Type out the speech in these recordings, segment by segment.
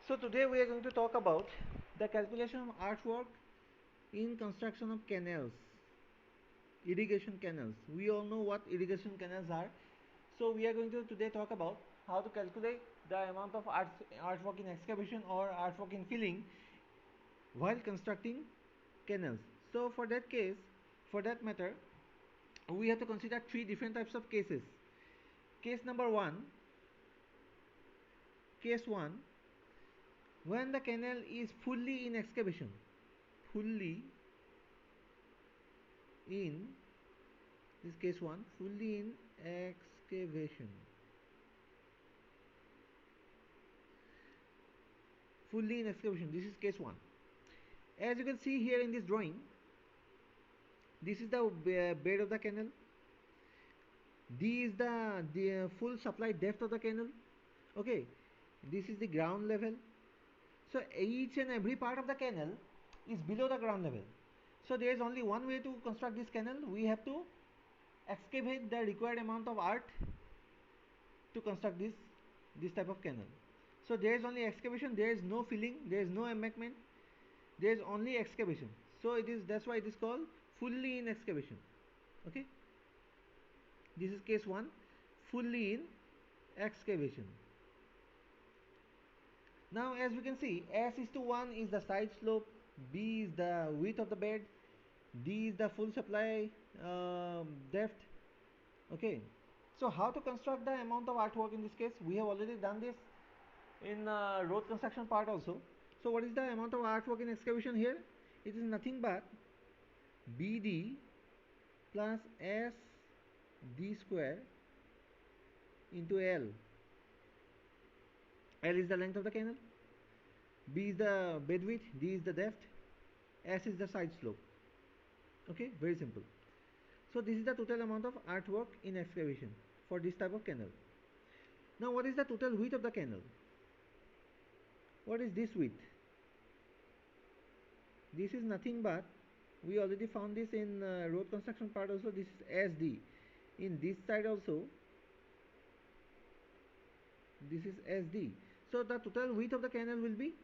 So today we are going to talk about the calculation of earthwork in construction of canals, irrigation canals. We all know what irrigation canals are. So we are going to today talk about how to calculate the amount of earthwork in excavation or earthwork in filling while constructing canals. So for that matter, we have to consider three different types of cases. Case number one, case one, when the canal is fully in excavation, fully in this case one, fully in excavation, fully in excavation. This is case one. As you can see here in this drawing, this is the bed of the canal. D is the full supply depth of the canal. Okay, this is the ground level. So each and every part of the canal is below the ground level. So there is only one way to construct this canal. We have to excavate the required amount of earth to construct this type of canal. So there is only excavation. There is no filling. There is no embankment. There is only excavation. So that's why it is called fully in excavation. Okay. This is case one, fully in excavation. Now as we can see, S is to 1 is the side slope, B is the width of the bed, D is the full supply depth. Okay. So how to construct the amount of earthwork in this case? We have already done this in road construction part also. So what is the amount of earthwork in excavation here? It is nothing but BD plus SD square into L. L is the length of the canal, B is the bed width, D is the depth, S is the side slope. Okay, very simple. So this is the total amount of earthwork in excavation for this type of canal. Now what is the total width of the canal? What is this width? This is nothing but, we already found this in road construction part also, this is SD. In this side also, this is SD. So the total width of the canal will be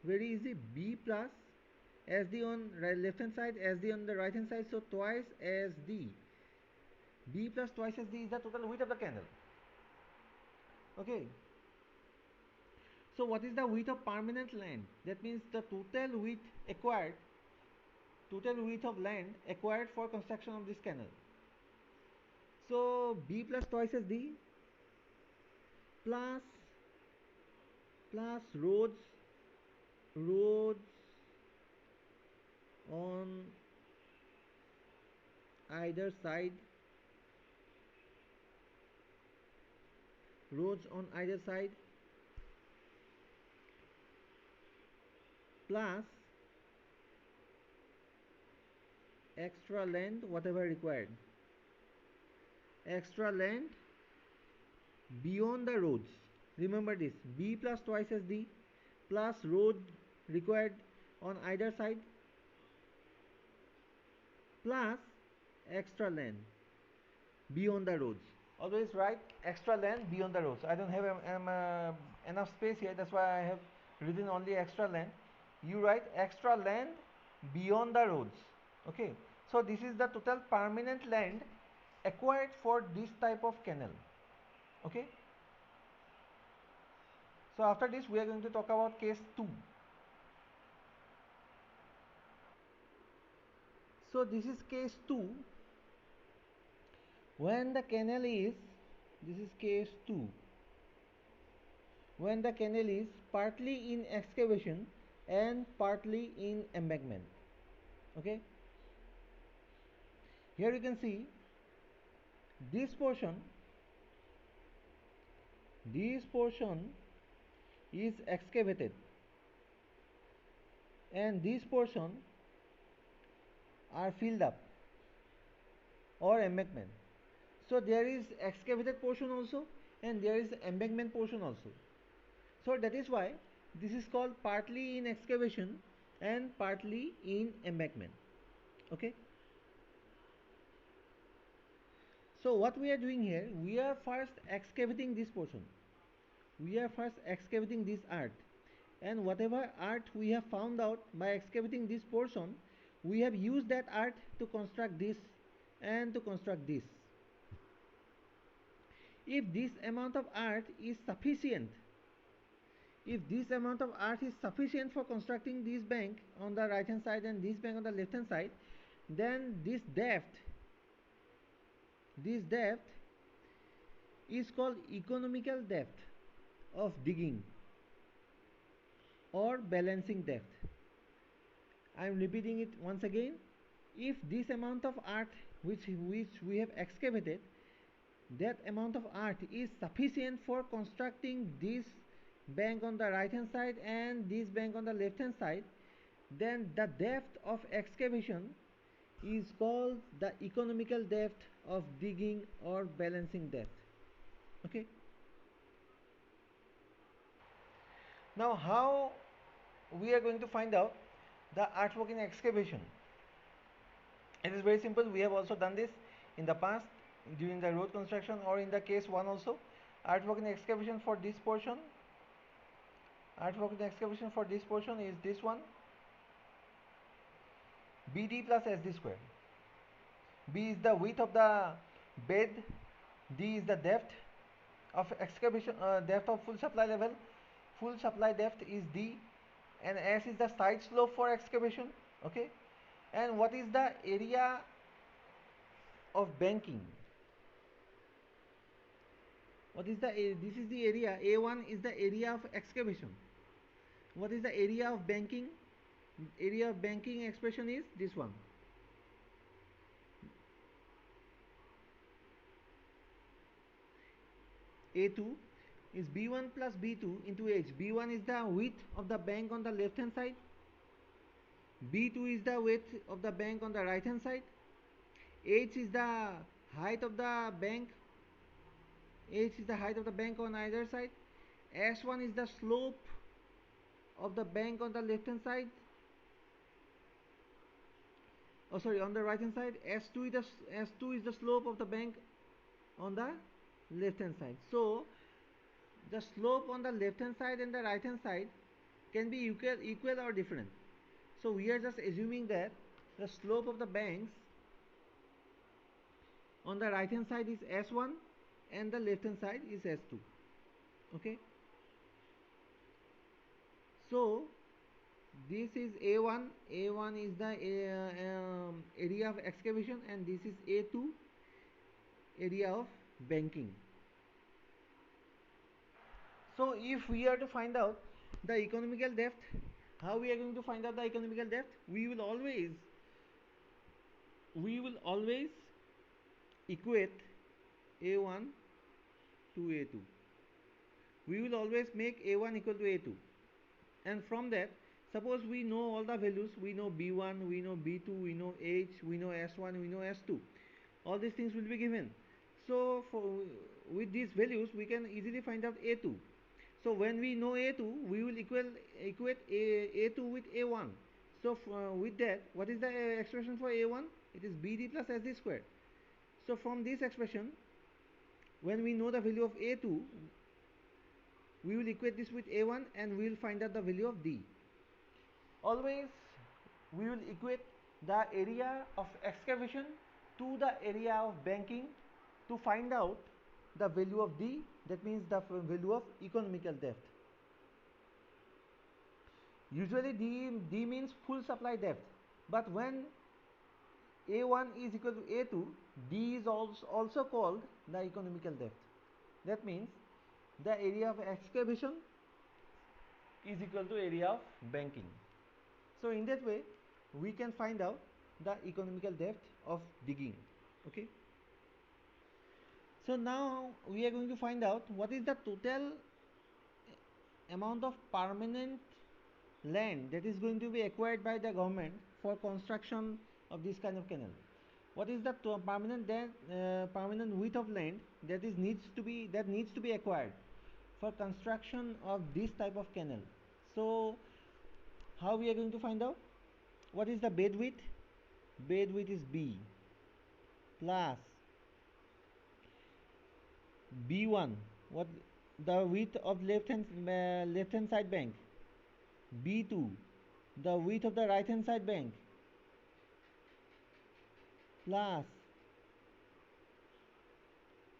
very easy, B plus SD on left hand side, SD on the right hand side, so twice SD. B plus twice SD is the total width of the canal. Okay. So what is the width of permanent land? That means the total width of land acquired for construction of this canal. So B plus twice SD plus roads on either side, roads on either side plus extra land whatever required, extra land beyond the roads. Remember this, B plus twice SD plus road required on either side plus extra land beyond the roads. Always write extra land beyond the roads. I don't have enough space here, that's why I have written only extra land. You write extra land beyond the roads. Okay, so this is the total permanent land acquired for this type of canal. Okay, so after this we are going to talk about case 2. So this is case 2, when the canal is, this is case 2, when the canal is partly in excavation and partly in embankment. Okay, here you can see this portion is excavated and this portion are filled up or embankment. So there is excavated portion also and there is embankment portion also. So that is why this is called partly in excavation and partly in embankment. Okay, so what we are doing here, we are first excavating this portion, we are first excavating this earth, and whatever earth we have found out by excavating this portion, we have used that earth to construct this and to construct this. If this amount of earth is sufficient, if this amount of earth is sufficient for constructing this bank on the right hand side and this bank on the left hand side, then this depth is called economical depth of digging or balancing depth. I am repeating it once again. If this amount of earth which we have excavated, that amount of earth is sufficient for constructing this bank on the right hand side and this bank on the left hand side, then the depth of excavation is called the economical depth of digging or balancing depth. Okay. Now how we are going to find out the earthwork in excavation? It is very simple. We have also done this in the past during the road construction or in the case 1 also. Earthwork in excavation for this portion, earthwork in excavation for this portion is this one, BD plus SD square. B is the width of the bed, D is the depth of excavation, depth of full supply level. Full supply depth is D, and S is the side slope for excavation. Okay, and what is the area of banking? What is the this is the area. A1 is the area of excavation. What is the area of banking? Area of banking expression is this one. A2 is B1 plus B2 into H. B1 is the width of the bank on the left hand side. B2 is the width of the bank on the right hand side. H is the height of the bank. H is the height of the bank on either side. S1 is the slope of the bank on the left hand side. Oh, sorry, on the right hand side. S2 is the slope of the bank on the left hand side. So the slope on the left hand side and the right hand side can be equal or different. So we are just assuming that the slope of the banks on the right hand side is S1 and the left hand side is S2. Okay, so this is A1. A1 is the area of excavation, and this is A2, area of banking. So if we are to find out the economical depth, how we are going to find out the economical depth? We will always equate A1 to A2. We will always make A1 equal to A2, and from that, suppose we know all the values. We know B1, we know B2, we know H, we know S1, we know S2. All these things will be given. So with these values we can easily find out A2. So when we know A2, we will equate A2 with A1. So with that, what is the expression for A1? It is BD plus SD square. So from this expression, when we know the value of A2, we will equate this with A1 and we will find out the value of D. Always we will equate the area of excavation to the area of banking to find out the value of D, that means the value of economical depth. Usually D means full supply depth, but when A1 is equal to A2, D is also called the economical depth. That means the area of excavation is equal to area of banking. So in that way we can find out the economical depth of digging. Okay, so now we are going to find out what is the total amount of permanent land that is going to be acquired by the government for construction of this kind of canal. What is the permanent width of land that needs to be acquired for construction of this type of canal? So how we are going to find out? What is the bed width? Bed width is B plus B1. What the width of left hand side bank? B2, the width of the right hand side bank, plus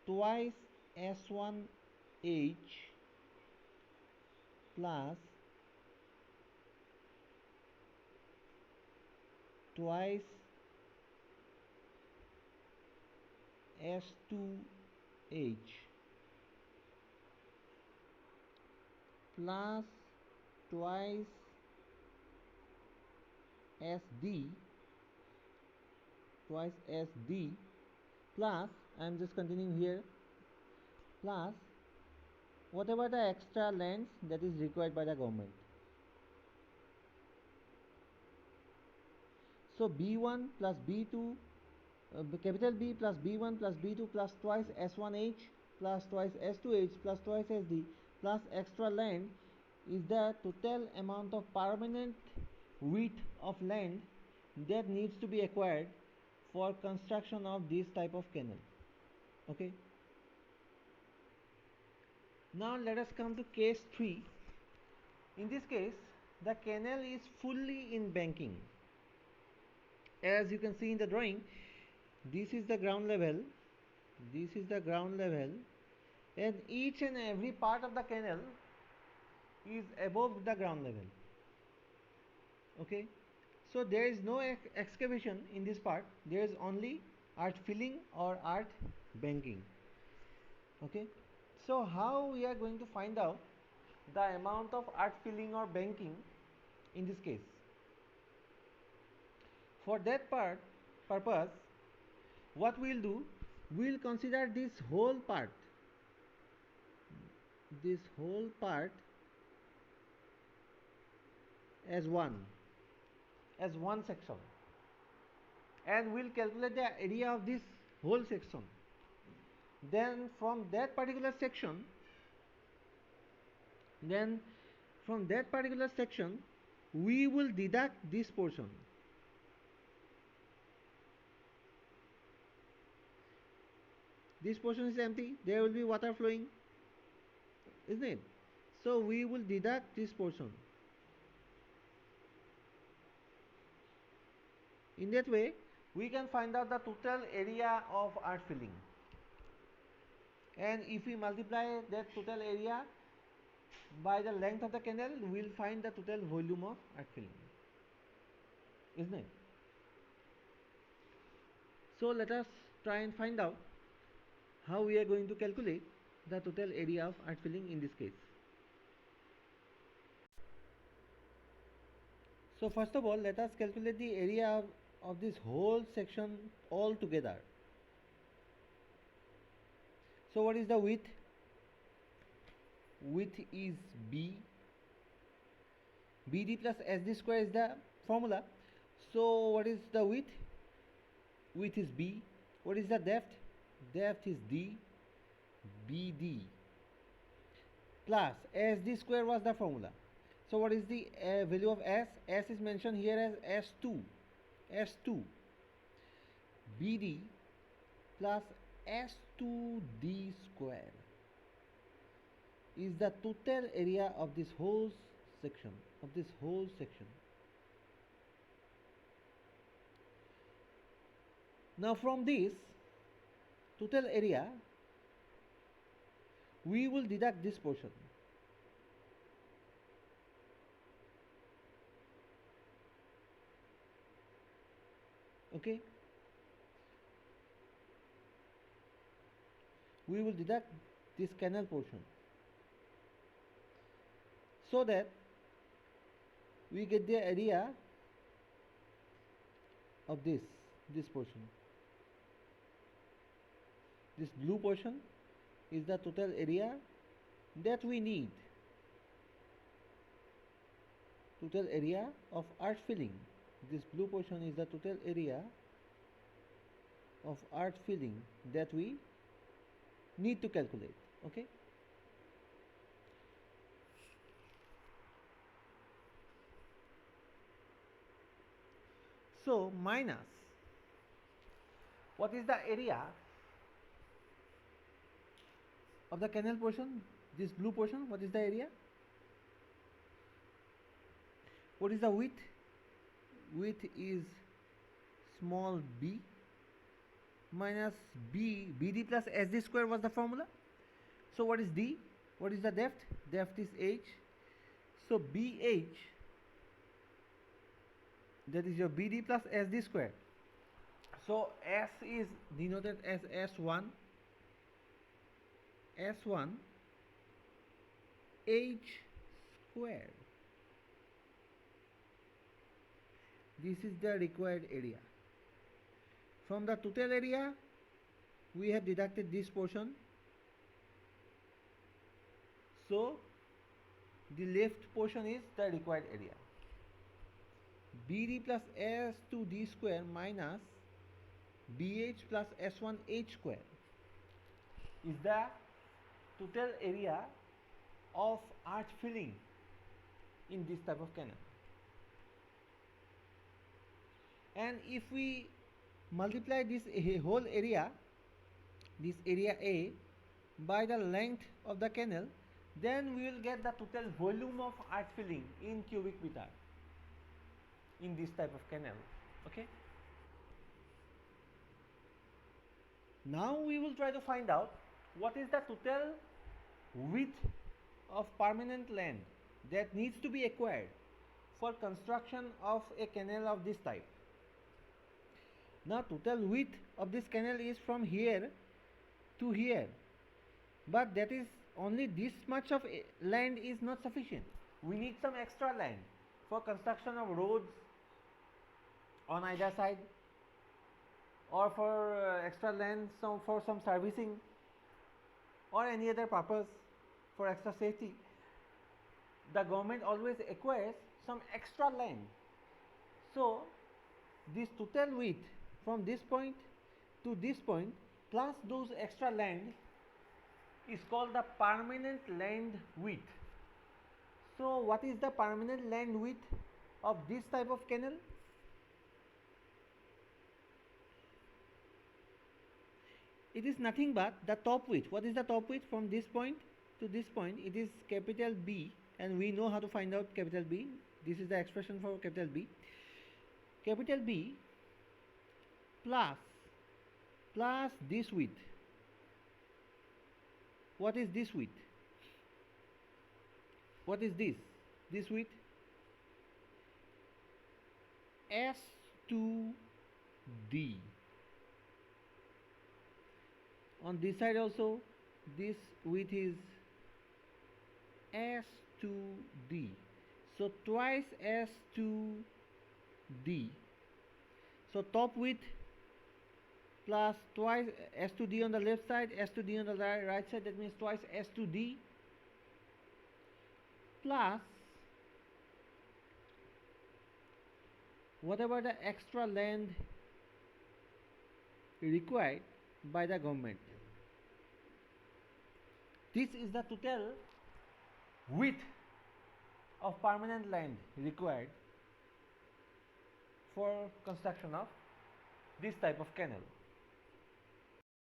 twice S1H plus twice S2H plus twice SD plus, I am just continuing here, plus whatever the extra lands that is required by the government. So B1 plus B2, capital B plus B1 plus B2 plus twice S1H plus twice S2H plus twice SD plus extra land is the total amount of permanent width of land that needs to be acquired for construction of this type of canal. Okay. Now let us come to case 3. In this case, the canal is fully in banking. As you can see in the drawing, this is the ground level, and each and every part of the canal is above the ground level. Okay, so there is no excavation in this part, there is only earth filling or earth banking. Okay, so how we are going to find out the amount of earth filling or banking in this case? For that purpose, what we will do, we will consider this whole part as one section, and we will calculate the area of this whole section. Then from that particular section we will deduct this portion. This portion is empty, there will be water flowing, isn't it? So we will deduct this portion. In that way, we can find out the total area of earth filling. And if we multiply that total area by the length of the canal, we will find the total volume of earth filling, isn't it? So let us try and find out how we are going to calculate the total area of earth filling in this case. So first of all, let us calculate the area of this whole section all together. So what is the width? Width is B. BD plus SD square is the formula. So what is the width? Width is B. What is the depth? Depth is D. BD plus SD square was the formula. So what is the value of S? S is mentioned here as S2. BD plus S2D square is the total area of this whole section. Now from this total area, we will deduct this portion. Okay, we will deduct this canal portion, so that we get the area of this portion. This blue portion is the total area that we need. Total area of earth filling. This blue portion is the total area of earth filling that we need to calculate. Okay. So minus, what is the area of the canal portion? This blue portion, what is the area? What is the width? Width is small b minus bd plus sd square was the formula. So what is d? What is the depth? Depth is h. So bh, that is your bd plus sd square. So s is denoted as s1 h square. This is the required area. From the total area, we have deducted this portion. So the left portion is the required area. BD plus S2D square minus BH plus S1H square is the total area of arch filling in this type of canal. And if we multiply this whole area, this area A, by the length of the canal, then we will get the total volume of arch filling in cubic meter in this type of canal. Okay. Now we will try to find out what is the total width of permanent land that needs to be acquired for construction of a canal of this type. Now total width of this canal is from here to here, but that is only this much of land is not sufficient. We need some extra land for construction of roads on either side, or for extra land for some servicing or any other purpose for extra safety. The government always acquires some extra land. So this total width from this point to this point plus those extra land is called the permanent land width. So what is the permanent land width of this type of canal? It is nothing but the top width. What is the top width from this point to this point? It is capital B, and we know how to find out capital B. This is the expression for capital B. Capital B plus this width. What is this width? What is this? This width? S2D. On this side also, this width is S2D. So twice S2D. So top width plus twice S2D on the left side, S2D on the right side, that means twice S2D plus whatever the extra land required by the government. This is the total width of permanent land required for construction of this type of canal.